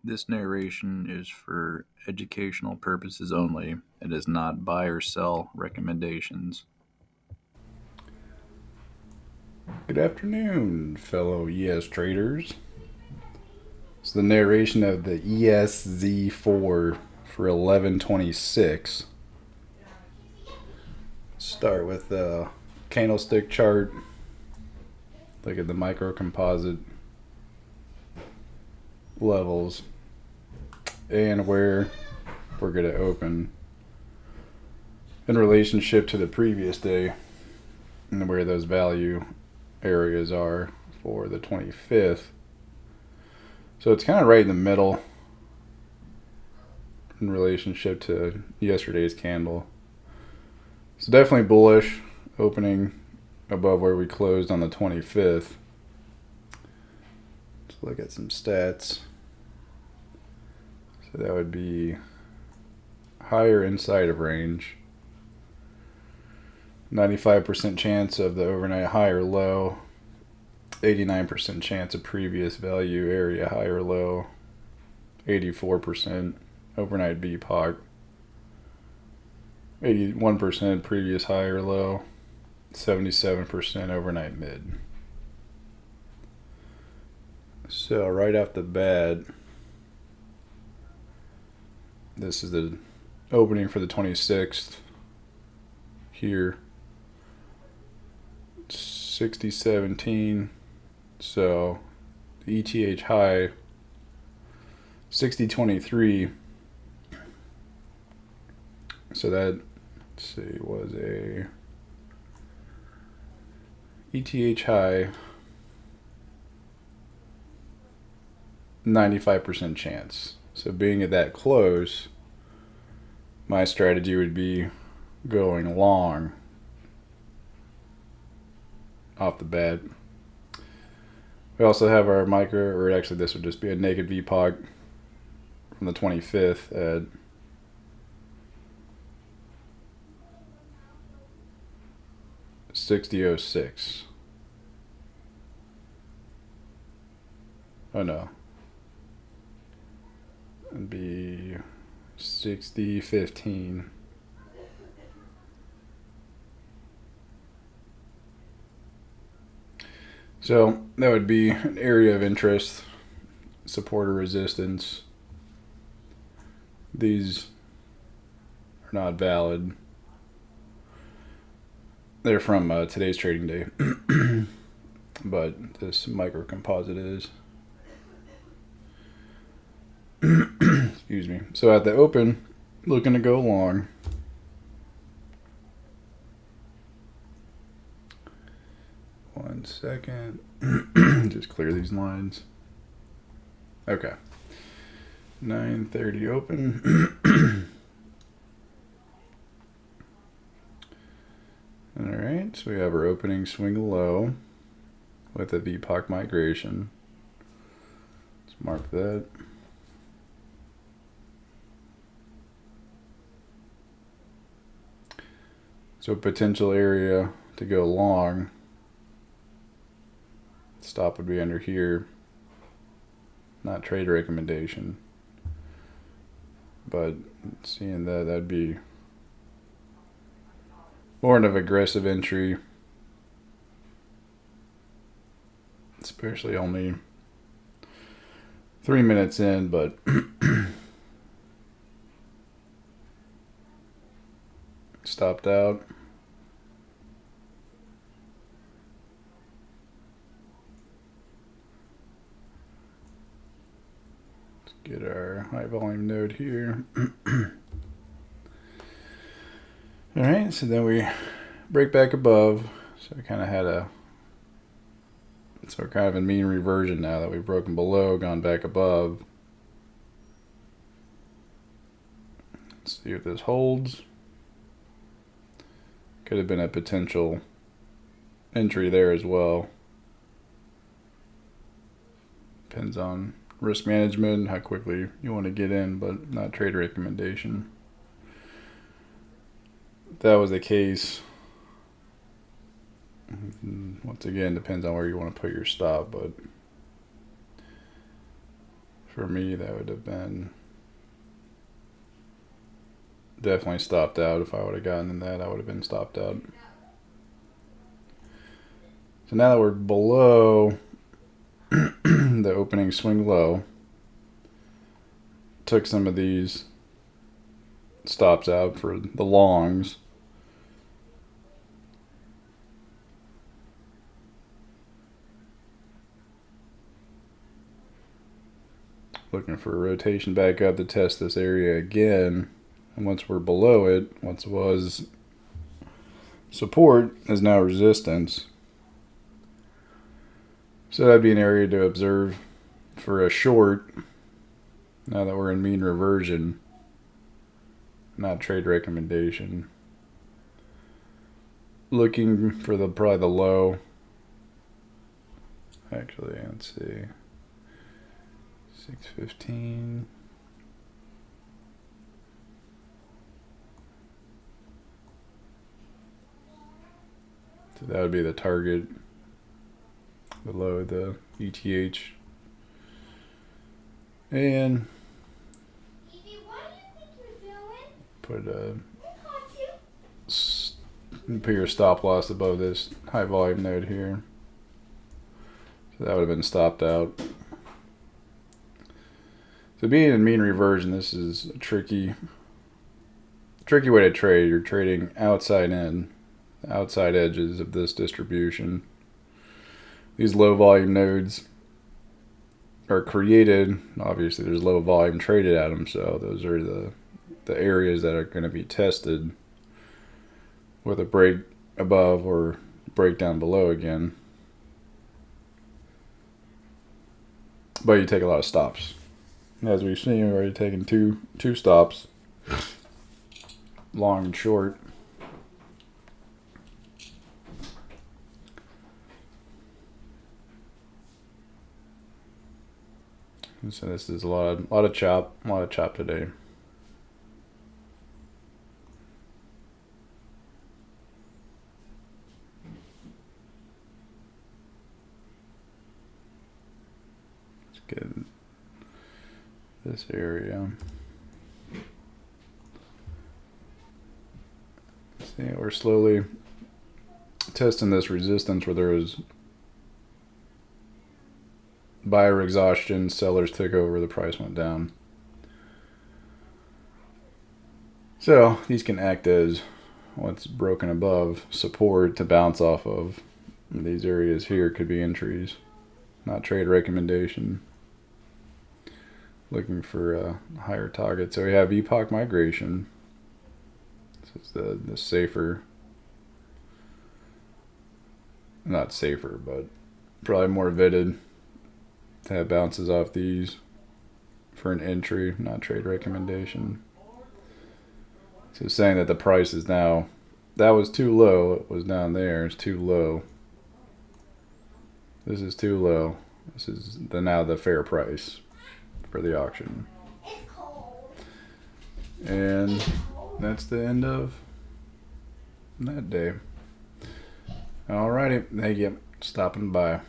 This narration is for educational purposes only. It is not buy or sell recommendations. Good afternoon, fellow ES traders. It's the narration of the ESZ4 for 1126. Start with the candlestick chart. Look at the micro composite levels and where we're going to open in relationship to the previous day and where those value areas are for the 25th. So it's kind of right in the middle in relationship to yesterday's candle. So definitely bullish, opening above where we closed on the 25th. Let's look at some stats. So that would be higher inside of range. 95% chance of the overnight high or low. 89% chance of previous value area high or low. 84% overnight VPOC. 81% previous high or low. 77% overnight mid. So right off the bat, this is the opening for the 26th here. 6017. So the ETH high 6023. So that, let's see, was a ETH high 95% chance. So being at that close, my strategy would be going long off the bat. We also have our micro, or actually this would just be a naked VPOC from the 25th at 6006. Oh no. It'd be 6015. So that would be an area of interest, support or resistance. These are not valid. They're from today's trading day, but this micro composite is. Excuse me. So at the open, looking to go long. One second. Just clear these lines. Okay. 9:30 open. Alright, so we have our opening swing low with a VPOC migration. Let's mark that. So potential area to go long. Stop would be under here. Not trade recommendation. But seeing that, that'd be more of an aggressive entry. Especially only 3 minutes in, but stopped out. Let's get our high volume node here. Alright, so then we break back above. So we kind of had a, so we're kind of in mean reversion now that we've broken below, gone back above. Let's see if this holds. Could have been a potential entry there as well. Depends on risk management, how quickly you want to get in, but not trade recommendation. If that was the case, once again, depends on where you want to put your stop, but For me, that would have been definitely stopped out. If I would have gotten in that, I would have been stopped out. So now that we're below the opening swing low, took some of these stops out for the longs. Looking for a rotation back up to test this area again. And once we're below it, once it was support, is now resistance. So that'd be an area to observe for a short. Now that we're in mean reversion, not trade recommendation. Looking for probably the low. Actually, let's see. 615. So that would be the target below the ETH. And put your stop loss above this high volume node here. So that would have been stopped out. So being in mean reversion, this is a tricky way to trade. You're trading outside in, outside edges of this distribution. These low volume nodes are created. Obviously, there's low volume traded at them, so those are the areas that are going to be tested with a break above or break down below again. But you take a lot of stops. As we've seen, we've already taken two stops, long and short. And so this is a lot of chop today. Let's get this area. See, we're slowly testing this resistance where there was buyer exhaustion, sellers took over, the price went down. So these can act as what's broken above support to bounce off of. These areas here could be entries, not trade recommendation. Looking for a higher target. So we have epoch migration. This is the safer, not safer, but probably more vetted to have bounces off these for an entry, not trade recommendation. So saying that the price is now, that was too low, it was down there, it's too low. This is too low. This is now the fair price for the auction. And that's the end of that day. Alrighty, thank you. Stopping by.